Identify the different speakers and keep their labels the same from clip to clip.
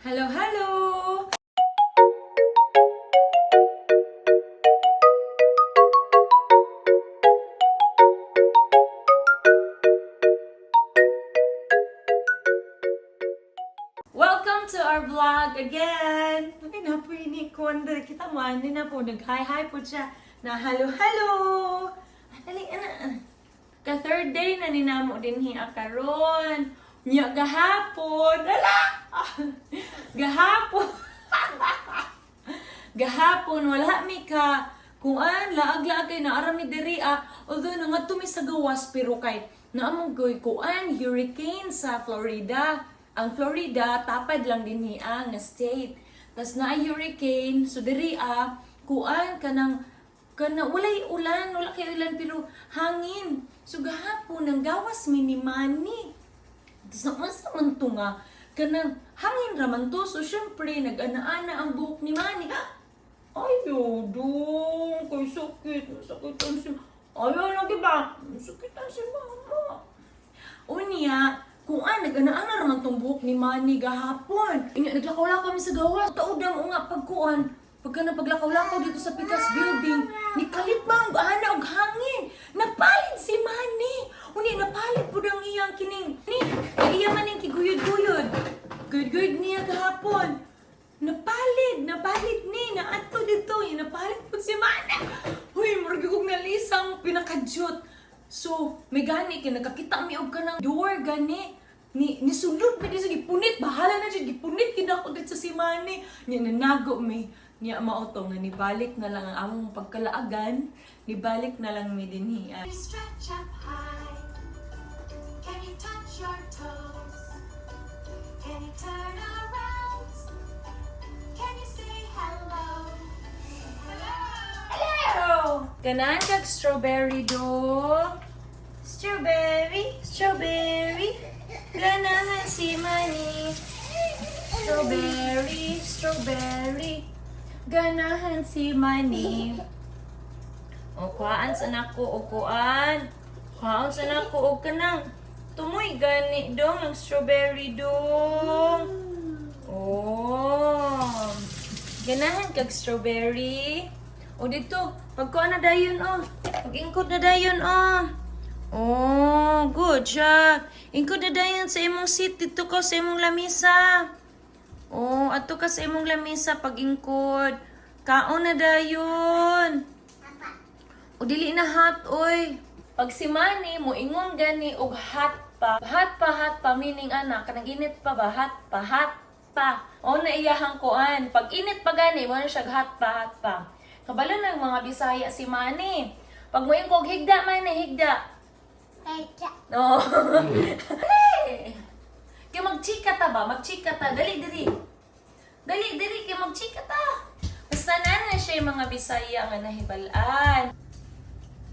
Speaker 1: Hello, hello! Welcome to our vlog again! Ay, napoy ni Konda. Kita mo, ano na po, nag-hi-hi po siya na hello, hello! Dali, ana. Ka-third day na ninamo din hiya karon. Nya gahapon. Dala! Gahapon. Gahapon wala mi ka kuan laag-laag kay naarami diri although nangadto mi sa gawas pero kay naamong kuan hurricane sa Florida. Ang Florida tapad lang din niya nga state. Tas na hurricane so diri kuan kanang walay ulan, wala kay ulan pero hangin. So gahapon nang gawas mi ni Manny. Tas naunsa man to nga kanang hangin raman to. So syempre nag-ana-ana ang buhok ni Manny. Ay, dodong, kay sakit ang si... Ayaw, lagi ba? Sakit ang si mama. Unya, kung nag-ana-ana raman tong buhok ni Manny gahapon. Naglakaw-lakaw kami sa gawas. Taudang nga pagkuan. Pagka napaglakaw-lakaw dito sa Pikas Building, nikalit ba ang ana og hangin? Napalit si Manny. Uni, napalit po ang iyang kining. Iya man yung kiguyod-guyod. Guyod-guyod niya gahapon. Napalit ni. Naato dito. Napalit po si Manny. Uy, maragi kong nalisang pinakadyot. So, may gani ka, nakakita mi og ka ng door gani. Ni sundot pa di sa gipunit. Bahala na siya, gipunit kinako dito sa si Manny. Niya nanago may. Niya maotong nga nibalik na lang ang among pagkalaagan, nibalik na lang mi dinhi.
Speaker 2: Stretch up high. Can you touch your toes? Can you turn around? Can you say hello?
Speaker 1: Hello! Ganahan kag strawberry do. Strawberry. Ganahan si Manny. Strawberry. Ganahan si Manny. O kuhaan sa nako o kuhaan. Kuhaan sa nako o kanang tumoy gani dong ang strawberry dong. Oh. Ganahan kag strawberry. O dito, pagkuhaan na dayon Pag-ingkod na dayon Oh, good job. Ingkod na dayon sa imong seat dito ko sa imong lamisa. Oh, ato ka sa imong lamisa pag-ingkod. Kaon na dayon. O dili na hot oy. Pag si Manny mo ingon gani og hot pa. Hot pa meaning kanang init pa ba hot pa. O na iyahang kuan. Pag init pa gani mo na siya hot pa. Kabalo ng mga Bisaya si Manny. Pag mo yung kog higda Manny, higda. No. Kaya magchika ta ba? Magchika ta. Dali, kaya magchika ta. Basta na siya yung mga Bisaya nga nahibalaan.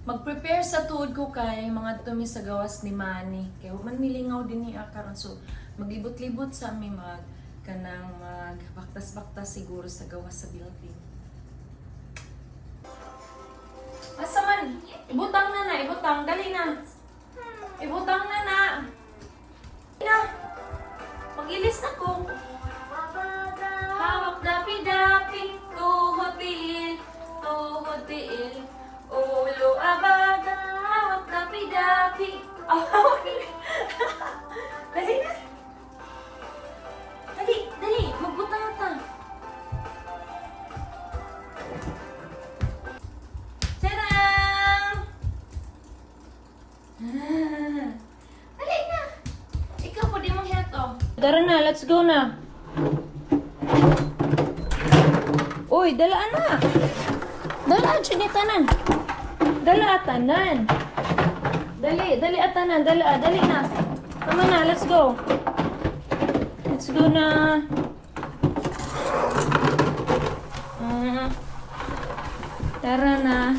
Speaker 1: Mag-prepare sa tuod ko kay mga tumi sa gawas ni Manny. Kaya man milingaw din ni karon. So, maglibot-libot sa amin kanang magbaktas-baktas siguro sa gawas sa building. Asa man? Ibutang na. Dali na. Ibutang na. Mag-ilis na ko. Hawak dapi-dapi, tuhod tiil. Ulo abaga, hawak dapi-dapi. Dali na. Dali. Magbutang na ta. Tadam! Dali na. Ikaw po di mong heto. Tara na, let's go na. Uy, dalaan na. Dalaan siya ni tanan. Dali atanan. Dali na. Tama na, let's go. Let's go na. Tara na.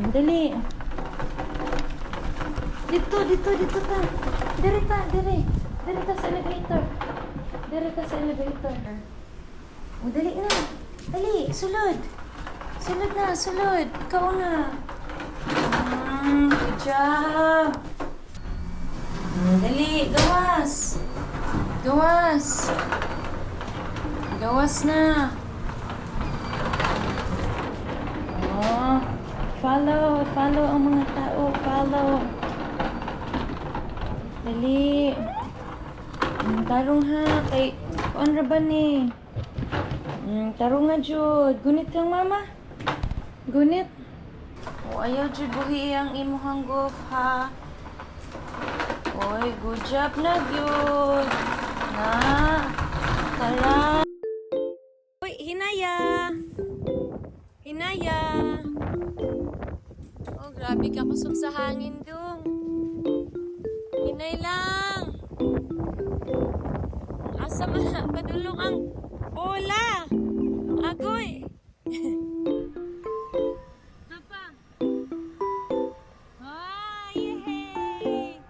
Speaker 1: Dali. Dito ta. Diri ta sa elevator. O, dali na. Dali, sulod. Ikaw na. Good job. Dali, gawas. Gawas! Gawas na! Oh, follow ang mga tao, follow. Dali. Tarong ha, kay kuan ra ba ni? Tarong nga jud. Gunit kang mama. Gunit. O ayaw jud buhi ang imuhang guf ha. Oy, good job na gyud. Na. Tara. Oy, Hinaya. Hinaya. Oh, grabe ka kusog sa hangin dong. Hinay lang. Asa man padulong ang bola. Agoy. Apa? Ah, yehey.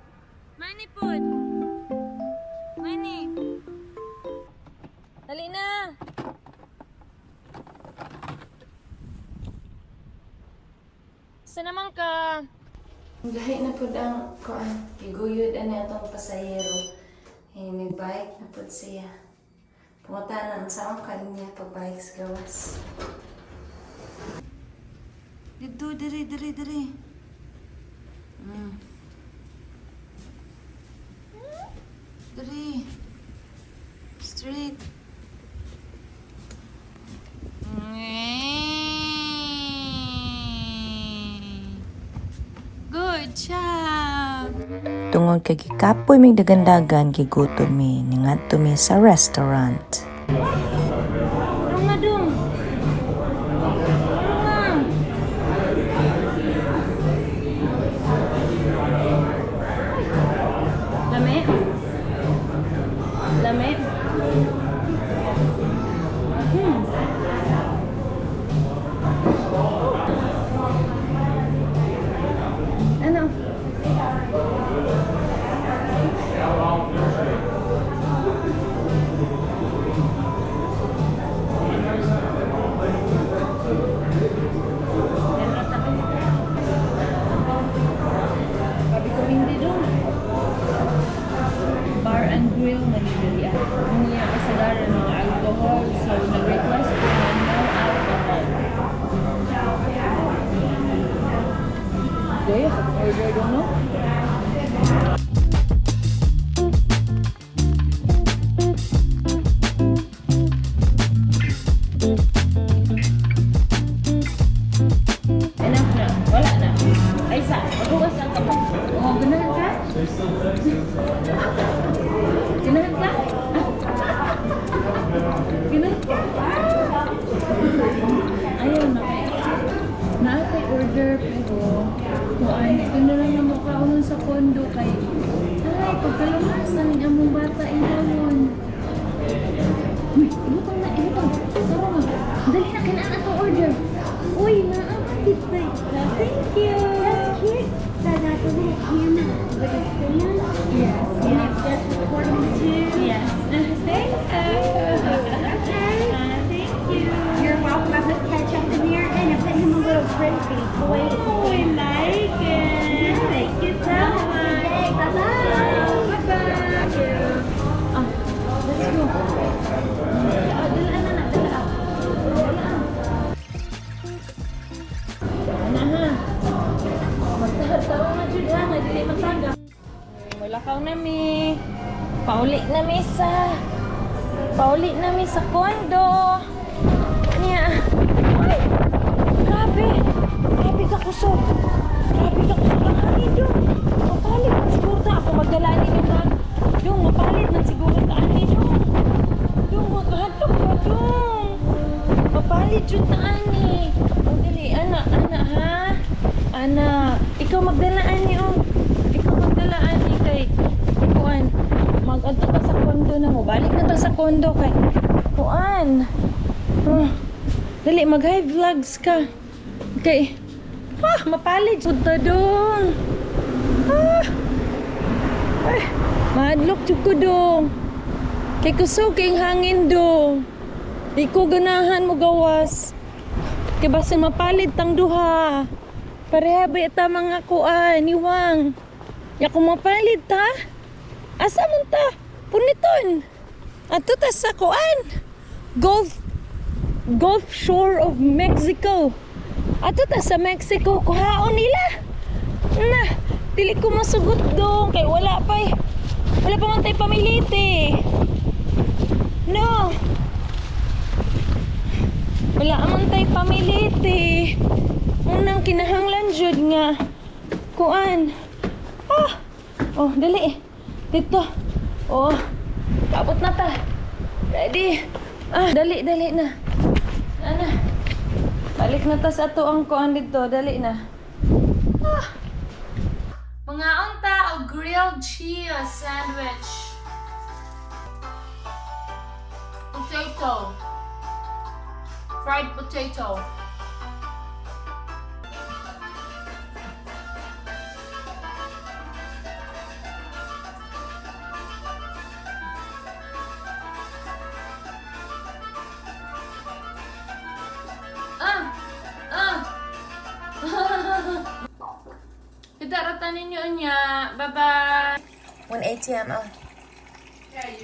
Speaker 1: Mani pud. Mani. Dali na. Saan naman ka? Lahi na po ang kuan. Iguyod ani atong pasahero. Eh, may bike na po siya. Pumunta na sa akong kanya pag-bike sa gawas. Dito, diri. Diri. Straight. Good job!
Speaker 3: Tungod kay gikapoy mig dagandagan gigutom mi ningadto mi sa restaurant.
Speaker 1: Turong nga dong! Turong nga! Lami? Lami? Ano? Sabi ko hindi doon. Bar and grill manibili. Hindi ako kasagaran ng alcohol. So, nag-request ko na no alcohol. Okay, order doon, no? Enough na. Wala na. Ay, sa. Maghugas lang ka pa. Oh, ganahan ka? Ganahan ka? Ganahan ka? Ayaw na kay. Naatay order pero kuan ito na lang na makaunon sa kondo kay ay pagkalumasan ng among bata inawon. Uy, ibutang na, ibutang. Tara na. Dali na kinaan atong order. Uy, naakit na. Thank you. That's cute. That's a little camera with a stand. Yes. Yes. That's recording too. Yes. Thank you. Thank you. You're welcome. I put ketchup in here and I put him a little frisbee toy. Oh, I like it. Thank you so much. Bye-bye. Bye-bye. Ah, let's go. Dalaan na. Dalaan. Ano ha? Magtahad-tawa na dyan ha. Nagdili magtaga. Mulakaw na mi. Pauli na mi sa kondo. Niya. Ay! Grabe ka kusog. Ang hangin doon. Mapalit man siguro ta. Ako magdalaan din yung hangin. Yung mapalit man siguro ta. Ani doon. Yung maghatok ka doon. Mapalit yun ta ani. O dili, ana ha. Ana, ikaw magdalaan ni oh. Ikaw magdalaan ni kay kuan. Mag-adto ka sa kondo na mo. Balik na ta sa kondo kay kuan. Dali, mag-high vlogs ka. Okay. Mapalit. Punta dong. Ay, mahadlok jud ko dong. Kay kusog kay hangin dong. Di ko ganahan mo gawas. Kay basta mapalit tang duha. Pareha ba ita mga kuan, niwang. Ya ko mapalit ta. Asa man ta? Puniton. Ato ta sa kuan. Gulf Shore of Mexico. Ato ta sa Mexico. Kuhaon nila. Na, dili ko masugot dong. Kay wala pa man tayo pamiliti. No. Wala man tayo pamiliti. Unang kinahanglan jud nga. Kuan. Oh, dali. Dito. Oh. Paabot na ta. Ready. Dali na. Ana. Balik na ta sa ato ang kuan dito. Dali na. Mga unta o grilled cheese sandwich. Potato. Fried potato. Idaratan ninyo niya. Bye-bye. 1 ATM.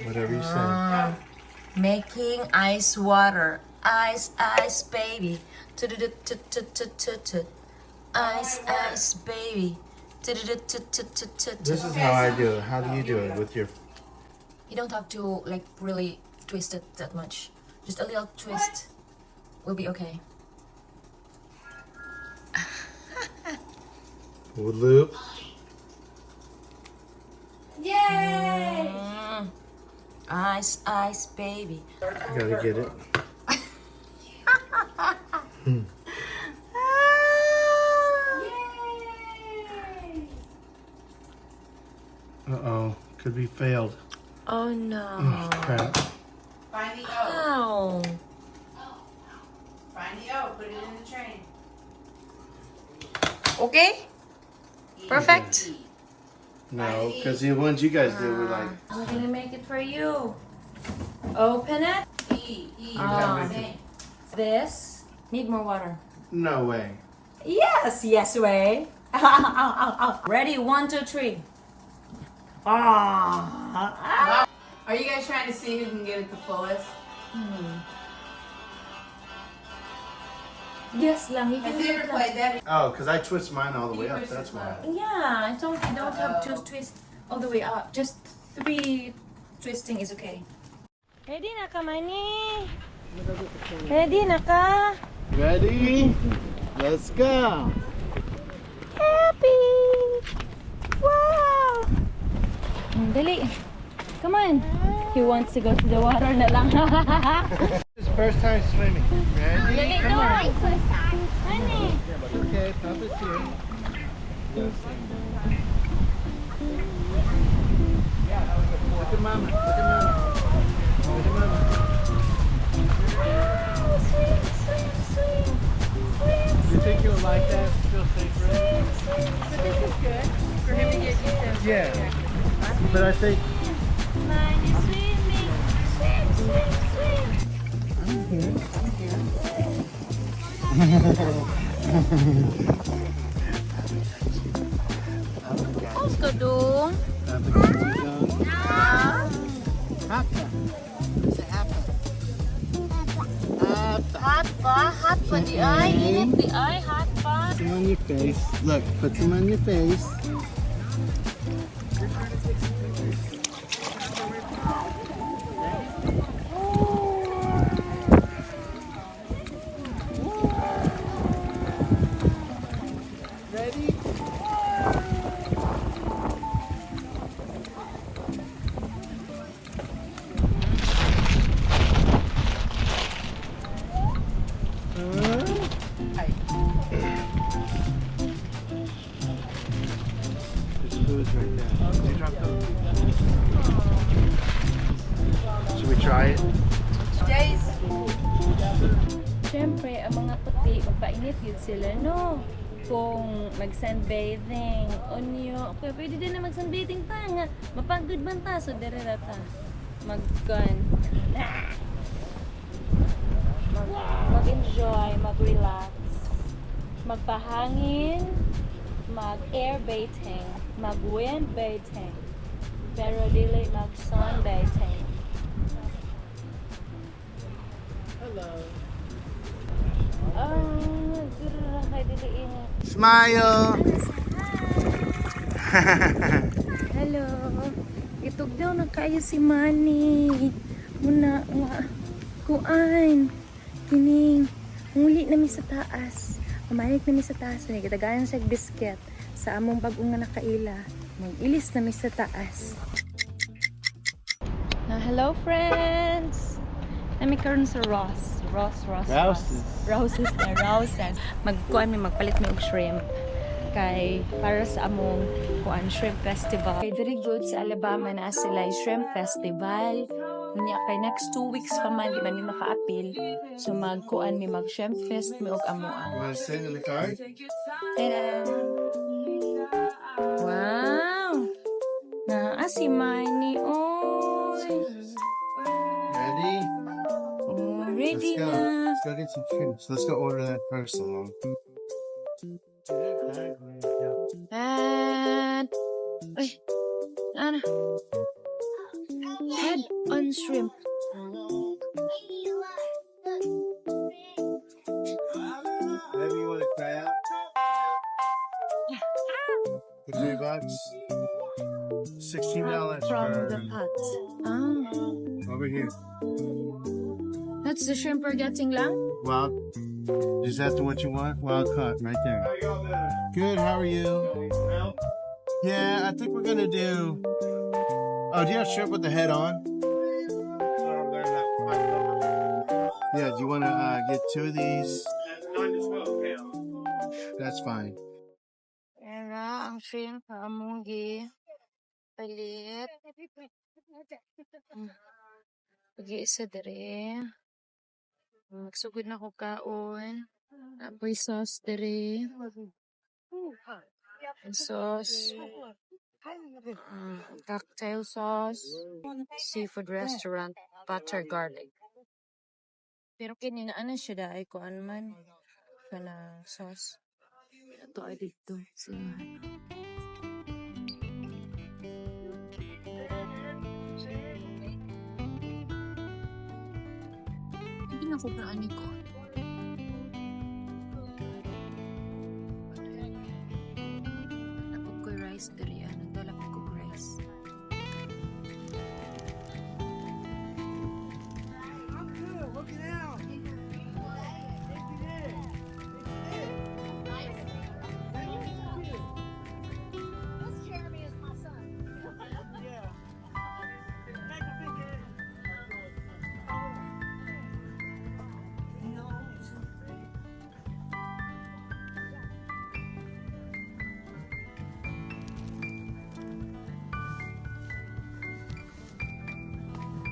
Speaker 4: Whatever you say.
Speaker 3: Making ice water. Ice, baby. Ice, baby.
Speaker 4: This is how I do it. How do you do it with your?
Speaker 3: You don't have to like really twist it that much. Just a little twist will be okay.
Speaker 4: Loop.
Speaker 1: Yay!
Speaker 3: Ice, baby.
Speaker 4: I gotta get it. Uh-oh. Could be failed.
Speaker 3: Oh no.
Speaker 4: Crap.
Speaker 5: Find the O.
Speaker 3: Ow.
Speaker 5: Find the O. Put it in the train.
Speaker 3: Okay? Perfect?
Speaker 4: No, because the ones you guys did were like.
Speaker 1: I'm gonna make it for you. Open it.
Speaker 5: E.
Speaker 1: Oh. This. Need more water.
Speaker 4: No way.
Speaker 1: Yes, way. Ready? 1, 2, 3.
Speaker 5: Are you guys trying to see who can get it the fullest?
Speaker 1: Yes lang. You can
Speaker 5: Has
Speaker 1: do
Speaker 5: he
Speaker 1: it
Speaker 5: ever
Speaker 1: lang.
Speaker 5: played that?
Speaker 4: Oh, because I twist mine all the way up. That's why.
Speaker 1: Yeah, I told you don't have to twist all the way up. Just 3 twisting is okay. Ready na ka, Manny? Ready na ka?
Speaker 4: Ready? Let's go.
Speaker 1: Happy! Wow! Dali. Come on. He wants to go to the water na lang.
Speaker 4: His first time swimming. Ready?
Speaker 1: Dali,
Speaker 4: Come
Speaker 1: no.
Speaker 4: on.
Speaker 1: Honey.
Speaker 4: Okay, Papa's here. Look at Mama. Look at Mama. Look at Mama. You think you'll like that? Feel safer?
Speaker 5: But this is good for him to get used to.
Speaker 4: Yeah. But I think.
Speaker 1: Mine is swimming. Swim. What's good, do? Hot pa? Hot pa di ay? Init di ay? Hot pa?
Speaker 4: Some on your face. Look, put some on your face. Ready? There's food right there. Did you drop those? Should we try it?
Speaker 5: Jace.
Speaker 1: Siyempre, ang mga puti, magpainit yun sila, no? Kung mag-sunbathing, onyo, okay, pwede din na mag-sunbathing ta nga. Mapagod man ta, so dire na ta. Mag-gun. Mag-enjoy, mag-relax. Magpahangin, mag-air baiting, mag-wind baiting. Pero dili mag-sunbathing.
Speaker 4: Hello.
Speaker 1: Kay dili ingat.
Speaker 4: Smile.
Speaker 1: Hello. Itog daw na kayo si Manny. Muna nga. Kuan. Kining. Muli na mi sa taas. Pamanik na mi sa taas. Nagdagayan siya bisket. Sa among bagong nga nakaila. Mag-ilis na mi sa taas. Hello friends! Nami karon sa Ross. Rouses. Magkuan mi magpalit mi og shrimp. Kay para sa among kuan shrimp festival. Kay diri good sa Alabama na sila shrimp festival. Unya kay next 2 weeks pa man di man mi maka-appeal. So magkuan mi mag shrimp fest mi og amoa.
Speaker 4: You want to sing in the card?
Speaker 1: Ta-da! Wow! Naa si Manny oy.
Speaker 4: Ready?
Speaker 1: Oh, ready
Speaker 4: Let's go.
Speaker 1: na.
Speaker 4: Let's go get some shrimps. Let's go order that first along.
Speaker 1: And ay, ano? Head on shrimp.
Speaker 4: Maybe you want to try out? For $3. $16
Speaker 1: From
Speaker 4: for
Speaker 1: the pot. Ah,
Speaker 4: over here.
Speaker 1: that's the shrimp we're getting lang?
Speaker 4: Wild. Is that the what you want? Wild cut right there. Good. How are you? Yeah, I think we're gonna do. Oh, do you have shrimp with the head on? Yeah. Do you want to get 2 of these? That's fine.
Speaker 1: Era ang shrimp sa among palit. Pag-iisa dere. Magsugod na ko kaon. Apoy sauce dere. Sauce. Cocktail sauce. Seafood restaurant. Butter garlic. Pero kinina ano siya dahil ko ano man. Kana sauce. Ito ay dito. Sila. Hindi na ko paano ko. Napag ko rice dali. Ano dala ko rice.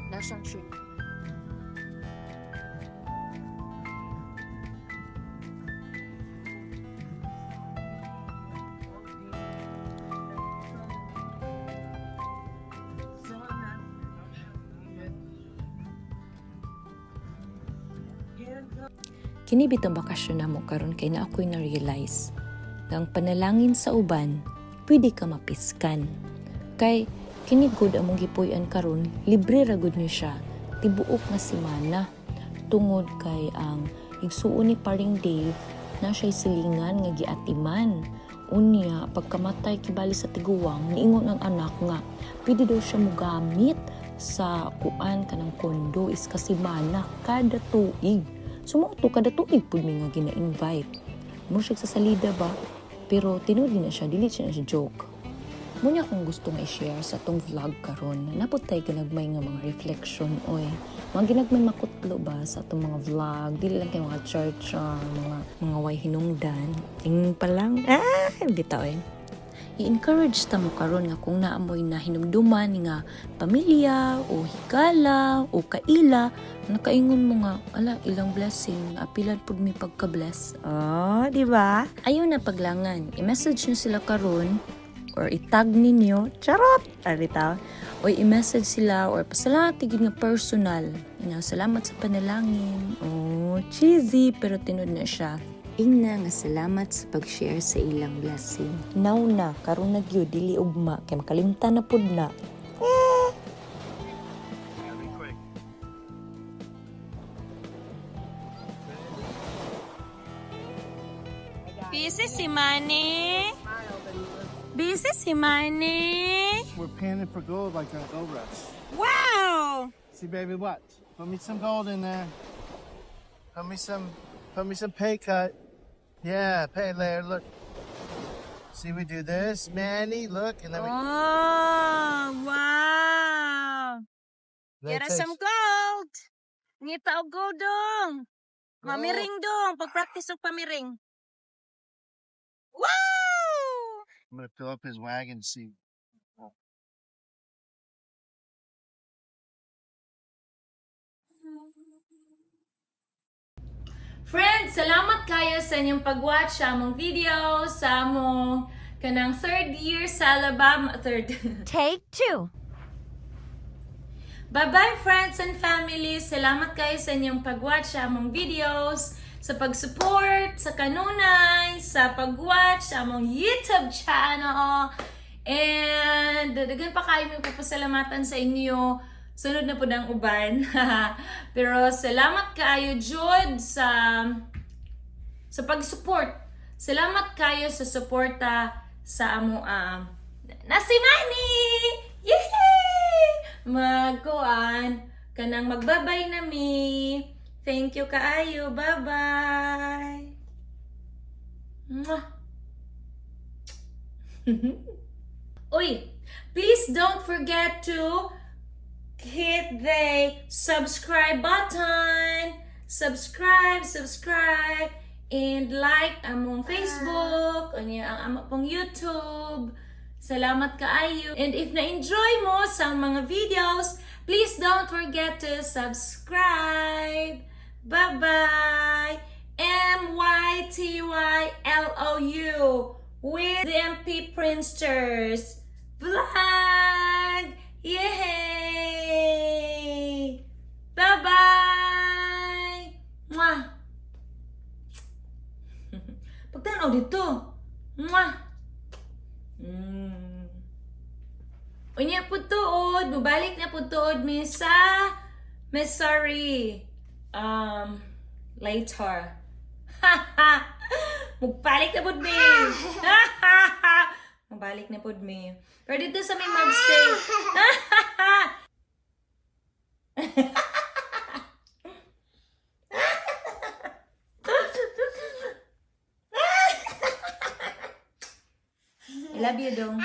Speaker 1: Lasang shrimp. Kini bitong bakasyon namo karon kay na ako'y na-realize nga ang panalangin sa uban pwede ka mapiskan. Kay kini gud among gipuy-an karon, libre ra gud ni siya. Tibuok nga semana tungod kay ang igsuon ni paring Dave na siya'y silingan nga giatiman. Unya pagkamatay kibali sa tiguwang niingon ang anak nga pwede daw siya mogamit sa kuan kanang kondo is kasemana kada tuig. Sumuto kada tuig pud mi nga gina-invite. Mo siya sa salida ba? Pero tinuod na siya, dili siya joke. Muna akong gusto nga i-share sa tong vlog karon. Naputay ginagmay nga mga reflection oy. Mga ginagmay makutlo ba sa tong mga vlog, dili lang kay mga church mga way hinungdan. Tingin pa lang. Bitaw eh. I-encourage ta mo karon nga kung naamoy na hinumduman nga pamilya o higala o kaila, nakaingon mo nga ala ilang blessing, apilan pud mi pagka-bless. Di ba? Ayun na paglangan. I-message nyo sila karon or itag ninyo, charot, alita, o i-message sila or pasalamat tigid nga personal. Salamat sa panalangin. Cheesy, pero tinod na siya. Ingna nga salamat sa pag-share sa ilang blessing. Now na, karon na gyud dili ugma kay makalimtan na pud na. Busy si Manny. Busy si Manny.
Speaker 4: We're panning for gold like a gold rush.
Speaker 1: Wow!
Speaker 4: See, baby, what? Put me some gold in there. Put me some pay cut. Yeah, pay layer. Look. See, we do this, Manny. Look, and then we.
Speaker 1: Oh, wow!
Speaker 4: then
Speaker 1: Get
Speaker 4: it
Speaker 1: us
Speaker 4: takes-
Speaker 1: some gold! Ngita og gold dong! Mamiring dong! Pag-practice og pamiring. Wow!
Speaker 4: I'm gonna fill up his wagon seat.
Speaker 1: Friends, salamat kayo sa inyong pag-watch sa among video, sa among kanang third year sa Alabama.
Speaker 2: Take 2.
Speaker 1: Bye-bye friends and family! Salamat kayo sa inyong pag-watch sa among videos, sa pag-support, sa kanunay, sa pag-watch sa among YouTube channel. And daghan pa kayo may papasalamatan sa inyo. Sunod na po ng uban. Pero salamat kayo, Jud, sa pag-support. Salamat kayo sa suporta sa amo Nasimani! Yay! Magkuan kanang magbabay na mi. Thank you kaayo. Bye-bye. Mwah. Uy, please don't forget to hit the subscribe button. Subscribe, and like among Facebook, ang amo pong YouTube. Salamat kaayo. And if na-enjoy mo sa mga videos, please don't forget to subscribe. Bye-bye. MYTYLOU with the MP Prinsters vlog. Yay! Bye-bye! Mwah! Pagtanaw dito. Mwah! Unya po tuod. Mubalik na po tuod, Miss sorry. Later. Magbalik na po, me. Magbalik na po, me. Pero dito sa may magstay. I love you, dong.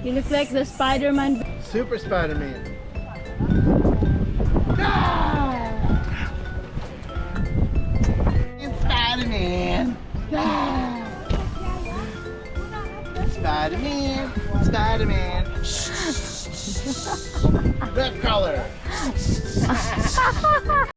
Speaker 6: You look like the Spider-Man.
Speaker 4: Super Spider-Man. It's Spider-Man. Spider-Man. Spider-Man. Red color.